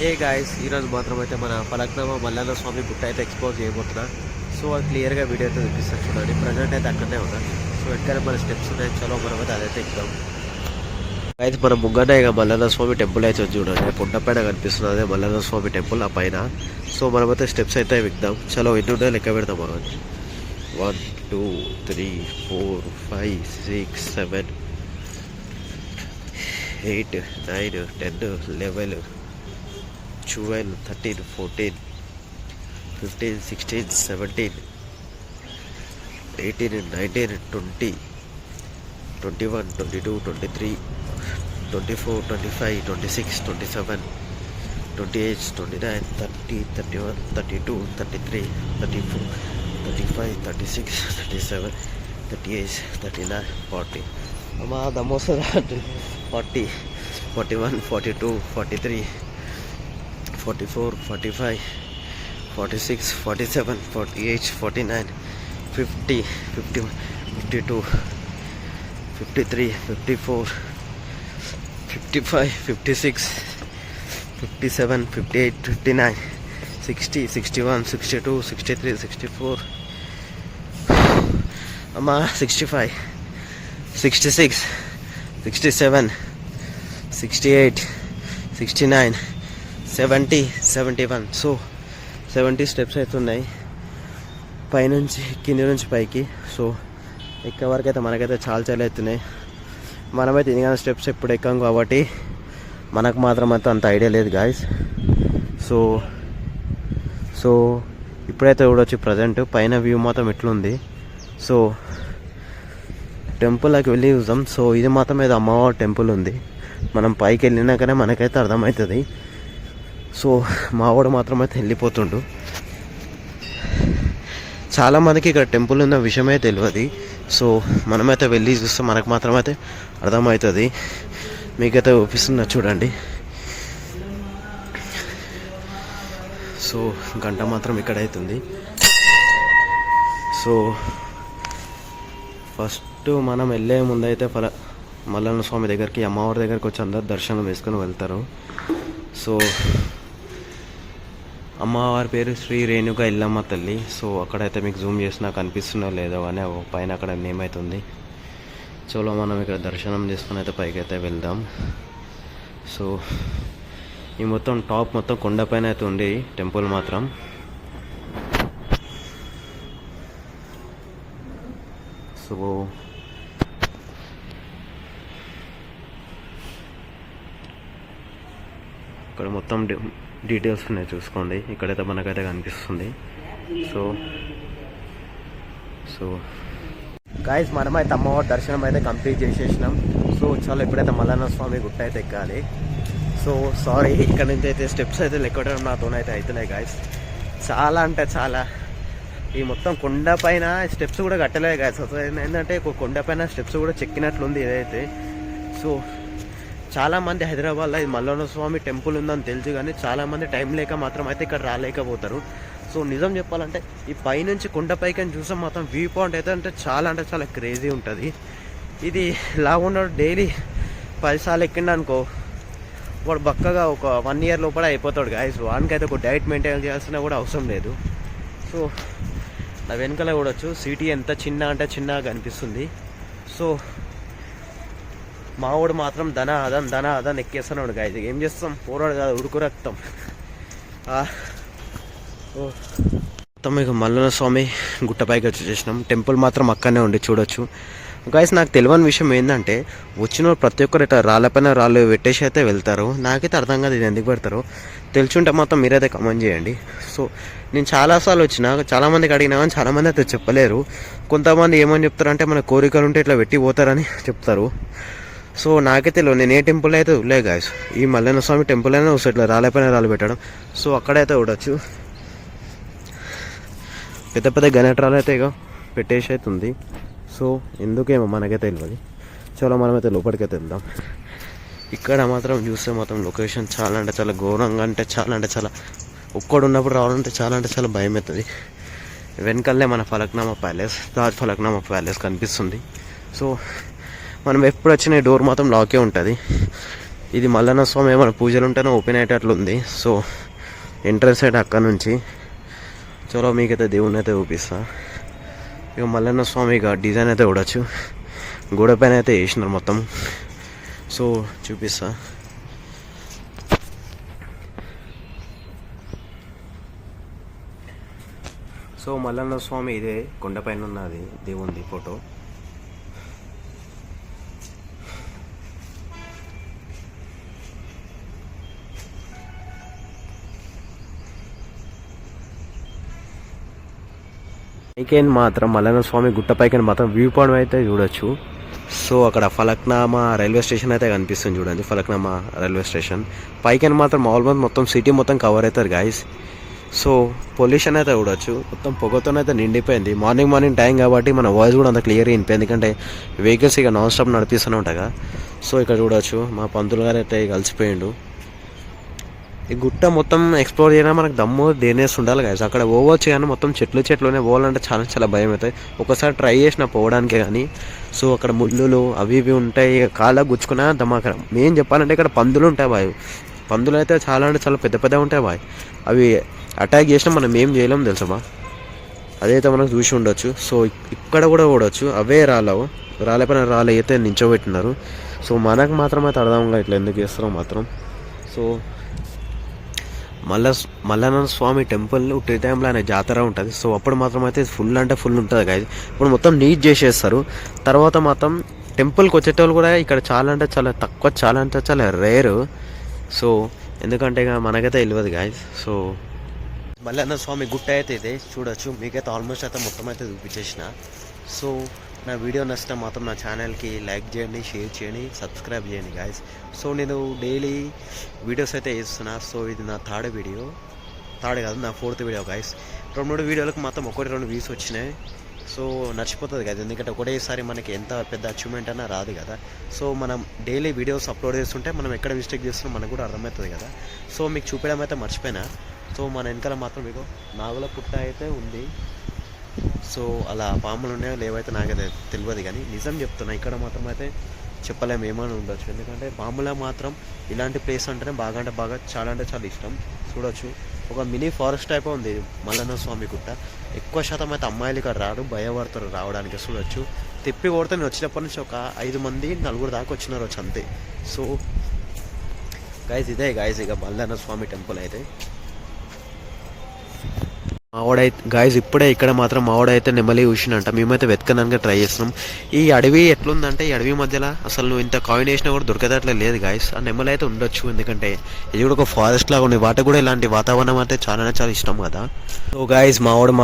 ఏ guys ఈరోజు మాత్రం అయితే మన ఫలక్నామా మల్లన్న స్వామి గుట్ట అయితే ఎక్స్పోజ్ చేయబోతున్నా. సో అది క్లియర్గా వీడియో అయితే చూపిస్తాను చూడండి. ప్రజెంట్ అయితే అక్కడనే ఉన్నా. సో ఎక్కడ మన స్టెప్స్ ఉన్నాయి, చలో మనం అయితే అదైతే ఎక్కుదాం. అయితే మన ముంగనే ఇక మల్లన్న స్వామి టెంపుల్ అయితే చూడండి. పుట్ట పైన కనిపిస్తున్నది మల్లన్న స్వామి టెంపుల్ ఆ పైన. సో మనమైతే స్టెప్స్ అయితే ఎక్కుదాం. చలో ఎన్ని ఉన్నాయో లెక్క పెడతాం మనం. 1 2 3 4 5 6 7 8 9 10 11 12 13 14 15 16 17 18 19 20 21 22 23 24 25 26 27 28 29 30 31 32 33 34 35 36 37 38 39 40 అమ్మా దమ్మోసరా 40 41 42 43 44 45 46 47 48 49 50 51 52 53 54 55 56 57 58 59 60 61 62 63 64 అమ్మా 65 66 67 68 69 70 71. సో 70 స్టెప్స్ అవుతున్నాయి పైనుంచి కింది నుంచి పైకి. సో ఎక్క వరకు అయితే మనకైతే చాలా అవుతున్నాయి. మనమైతే ఇదిగా స్టెప్స్ ఎప్పుడు ఎక్కాం కాబట్టి మనకు మాత్రం అయితే అంత ఐడియా లేదు గాయస్. సో సో ఇప్పుడైతే చూడొచ్చు ప్రజెంట్ పైన వ్యూ మాత్రం ఎట్లుంది. సో టెంపుల్లోకి వెళ్ళి చూద్దాం. సో ఇది మాత్రం ఏదో అమ్మవారి టెంపుల్ ఉంది. మనం పైకి వెళ్ళినాకనే మనకైతే అర్థమవుతుంది. సో మావాడు మాత్రం అయితే వెళ్ళిపోతుండు. చాలామందికి ఇక్కడ టెంపుల్ ఉన్న విషయమే తెలియదు. సో మనమైతే వెళ్ళి చూస్తే మనకు మాత్రం అయితే అర్థమవుతుంది. మీకైతే చూపిస్తున్నా చూడండి. సో గంట మాత్రం ఇక్కడ అవుతుంది. సో ఫస్ట్ మనం వెళ్ళే ముందైతే మల్లన్న స్వామి దగ్గరికి అమ్మవారి దగ్గరికి వచ్చి అందరు దర్శనం వేసుకొని వెళ్తారు. సో అమ్మవారి పేరు శ్రీ రేణుక ఎల్లమ్మ తల్లి. సో అక్కడైతే మీకు జూమ్ చేసినా కనిపిస్తున్నా లేదో కానీ పైన అక్కడ నేమ్ అవుతుంది. చలో మనం ఇక్కడ దర్శనం చేసుకుని అయితే పైకి అయితే వెళ్దాం. సో ఈ మొత్తం టాప్ మొత్తం కొండపైన అయితే ఉంది టెంపుల్ మాత్రం. సో ఇక్కడ మొత్తం డీటెయిల్స్ ఉన్నాయి చూసుకోండి. ఇక్కడైతే మనకైతే కనిపిస్తుంది. సో సో గాయస్ మనమైతే అమ్మవారి దర్శనం అయితే కంప్లీట్ చేసేసినాం. సో చాలా ఎప్పుడైతే మల్లన్న స్వామి గుట్ట అయితే ఎక్కాలి. సో సారీ ఇక్కడ నుంచి అయితే స్టెప్స్ అయితే లెక్కడం నాతోనైతే అవుతున్నాయి గాయస్. చాలా అంటే చాలా ఈ మొత్తం కొండ పైన స్టెప్స్ కూడా కట్టలేదు గాయస్. అసలు ఏంటంటే కొండ పైన స్టెప్స్ కూడా చెక్కినట్లుంది ఇదైతే. సో చాలామంది హైదరాబాద్లో ఇది మల్లన్న స్వామి టెంపుల్ ఉందని తెలుసు కానీ చాలామంది టైం లేక మాత్రం అయితే ఇక్కడ రాలేకపోతారు. సో నిజం చెప్పాలంటే ఈ పైనుంచి కొండపైకి చూసాం మాత్రం వ్యూ పాయింట్ అయితే అంటే చాలా క్రేజీ ఉంటుంది. ఇది లాగున్నాడు డైలీ 10 సార్లు ఎక్కిండు అనుకో వాడు బక్కగా ఒక 1 ఇయర్ లోపల అయిపోతాడు గాయస్. వానికైతే ఒక డైట్ మెయింటైన్ చేయాల్సిన కూడా అవసరం లేదు. సో నా వెనకాల చూడొచ్చు సిటీ ఎంత చిన్న చిన్నగా కనిపిస్తుంది. సో మావాడు మాత్రం ధన అదన్ ఎక్కేస్తున్నాడు గాయస్. ఏం చేస్తాం, పోరాడు కాదు ఉడుకు రక్తం. మొత్తం ఇక మల్లన్న స్వామి గుట్టపైకి వచ్చేసినాం. టెంపుల్ మాత్రం అక్కడనే ఉండి చూడొచ్చు గాయస్. నాకు తెలియని విషయం ఏంటంటే వచ్చిన ప్రతి ఒక్కరు ఇట్లా రాళ్ళపైన రాళ్ళు పెట్టేసి అయితే వెళ్తారు. నాకైతే అర్థం కాదు ఇది ఎందుకు పెడతారు. తెలుసుంటే మాత్రం మీరైతే కమెంట్ చేయండి. సో నేను చాలాసార్లు వచ్చిన చాలామందికి అడిగినా కానీ చాలామంది అయితే చెప్పలేరు. కొంతమంది ఏమని చెప్తారంటే మన కోరికలు ఉంటే ఇట్లా పెట్టి పోతారని చెప్తారు. సో నాకైతే నేను ఏ టెంపుల్ అయితే ఉలే గాయస్. ఈ మల్లన్న స్వామి టెంపుల్ అయినా వస్తుంది ఇట్లా రాళ్ళపైన రాళ్ళు పెట్టడం. సో అక్కడైతే చూడొచ్చు పెద్ద గణేట్రాలు అయితే ఇక పెట్టేసి అయితే ఉంది. సో ఎందుకేమో మనకైతే తెలియదు. చాలా మనమైతే లోపలికైతే వెళ్దాం. ఇక్కడ మాత్రం చూస్తే మాత్రం లొకేషన్ చాలా ఘోరంగా అంటే చాలా ఒక్కడు ఉన్నప్పుడు రావాలంటే చాలా భయం అవుతుంది. వెనకాలనే మన ఫలక్నామా ప్యాలెస్, తాజ్ ఫలక్నామా ప్యాలెస్ కనిపిస్తుంది. సో మనం ఎప్పుడు వచ్చిన డోర్ మాత్రం లాకే ఉంటుంది. ఇది మల్లన్న స్వామి ఏమైనా పూజలు ఉంటేనే ఓపెన్ అయ్యేటట్లు ఉంది. సో ఎంట్రన్స్ సైడ్ అక్కడ నుంచి చలో మీకైతే దేవుణ్ణి అయితే చూపిస్తా. ఇక మల్లన్న స్వామి ఇక డిజైన్ అయితే చూడొచ్చు, గోడ పైన అయితే వేసినారు మొత్తం. సో చూపిస్తా. సో మల్లన్న స్వామి ఇదే కొండపైన ఉన్నది దేవుంది ఫోటో. పైకైన మాత్రం మల్లన్న స్వామి గుట్ట పైకైన మాత్రం వ్యూ పాయింట్ అయితే చూడొచ్చు. సో అక్కడ ఫలక్నామా రైల్వే స్టేషన్ అయితే కనిపిస్తుంది చూడండి, ఫలక్నామా రైల్వే స్టేషన్. పైకైన మాత్రం ఆల్మోస్ట్ మొత్తం సిటీ మొత్తం కవర్ అవుతారు గాయస్. సో పొల్యూషన్ అయితే చూడొచ్చు, మొత్తం పొగతోనైతే నిండిపోయింది. మార్నింగ్ టైం కాబట్టి మన వాయిస్ కూడా అంత క్లియర్గా వినిపోయింది, ఎందుకంటే వెహికల్స్ ఇక నాన్ స్టాప్ నడిపిస్తూనే ఉంటాగా. సో ఇక్కడ చూడొచ్చు మా పంతులు గారు అయితే కలిసిపోయిండు. ఈ గుట్ట మొత్తం ఎక్స్ప్లోర్ చేయడం మనకు దమ్ము దేనేసి ఉండాలి గాయస్. అక్కడ పోవచ్చు కానీ మొత్తం చెట్లునే పోవాలంటే చాలా చాలా భయం అవుతాయి. ఒకసారి ట్రై చేసిన పోవడానికే కానీ. సో అక్కడ ముళ్ళులు అవి ఇవి ఉంటాయి, కాళ్ళకు గుచ్చుకున్నా దమాకరం. మెయిన్ చెప్పాలంటే ఇక్కడ పందులు ఉంటాయి బాయ్. పందులు అయితే చాలా అంటే చాలా పెద్ద పెద్ద ఉంటాయి బాయ్. అవి అటాక్ చేసినా మనం ఏం చేయలేము తెలుసా, అదైతే మనం చూసి ఉండొచ్చు. సో ఇక్కడ కూడా చూడవచ్చు, అవే రాళ్ళపైన రాళ్ళు అయితే నించోబెట్టినారు. సో మనకు మాత్రం అయితే అర్థంగా ఇట్లా ఎందుకు చేస్తారో మాత్రం. సో మల్లన్న స్వామి టెంపుల్ ఉట్టి టైంలో అనే జాతర ఉంటుంది. సో అప్పుడు మాత్రం అయితే ఫుల్ అంటే ఫుల్ ఉంటుంది గాయస్. ఇప్పుడు మొత్తం నీట్ చేసేస్తారు. తర్వాత మాత్రం టెంపుల్కి వచ్చేటోళ్ళు కూడా ఇక్కడ చాలా అంటే చాలా తక్కువ, చాలా అంటే చాలా రేరు. సో ఎందుకంటే ఇక మనకైతే తెలియదు గాయస్. సో మల్లన్న స్వామి గుట్ట అయితే ఇదే చూడొచ్చు. మీకైతే ఆల్మోస్ట్ అయితే మొత్తం అయితే చూపించేసిన. సో నా వీడియో నచ్చితే మాత్రం నా ఛానల్కి లైక్ చేయండి, షేర్ చేయండి, సబ్స్క్రైబ్ చేయండి గాయస్. సో నేను డైలీ వీడియోస్ అయితే వేస్తున్నా. సో ఇది నా థర్డ్ కాదు, నా 4th వీడియో గాయస్. 2 వీడియోలకు మాత్రం 1-2 వ్యూస్ వచ్చినాయి. సో నచ్చిపోతుంది కదా, ఎందుకంటే ఒకటేసారి మనకి ఎంత పెద్ద అచీవ్మెంట్ అన్నా రాదు కదా. సో మనం డైలీ వీడియోస్ అప్లోడ్ చేస్తుంటే మనం ఎక్కడ మిస్టేక్ చేస్తున్నాం మనకు కూడా అర్థమవుతుంది కదా. సో మీకు చూపించడం అయితే మర్చిపోయినా. సో మన వెనకాల మాత్రం మీకు నాగుల పుట్ట అయితే ఉంది. సో అలా పాములు ఉన్నాయో లేవైతే నాకైతే తెలియదు, కానీ నిజం చెప్తున్నా ఇక్కడ మాత్రం అయితే చెప్పలేము, ఏమైనా ఉండొచ్చు. ఎందుకంటే పాముల మాత్రం ఇలాంటి ప్లేస్ అంటేనే బాగా అంటే బాగా చాలా అంటే చాలా ఇష్టం. చూడొచ్చు, ఒక మినీ ఫారెస్ట్ టైప్ ఉంది మల్లన్న స్వామి గుట్ట. ఎక్కువ శాతం అయితే అమ్మాయిలు ఇక్కడ రారు, భయపడతారు రావడానికి. చూడొచ్చు, తిప్పి కొడితే నేను వచ్చినప్పటి నుంచి ఒక 5 మంది 4 దాకా వచ్చినారు వచ్చి అంతే. సో గైస్ ఇదే గైస్ ఇక మల్లన్న స్వామి టెంపుల్ అయితే. మావాడైతే గాయస్ ఇప్పుడే ఇక్కడ మాత్రం మావాడైతే నెమలి చూసినంట. మేమైతే వెతకడానికి ట్రై చేస్తున్నాం. ఈ అడవి ఎట్లుందంటే ఈ అడవి మధ్యలో అసలు నువ్వు ఇంత కాయిన్ వేసినా కూడా దొరికేదట్లే లేదు గాయస్. ఆ నెమలి అయితే ఉండొచ్చు, ఎందుకంటే ఇది కూడా ఒక ఫారెస్ట్ లాగా ఉంది. వాటికి కూడా ఇలాంటి వాతావరణం అంటే చాలా చాలా ఇష్టం కదా. సో గాయస్ మావాడు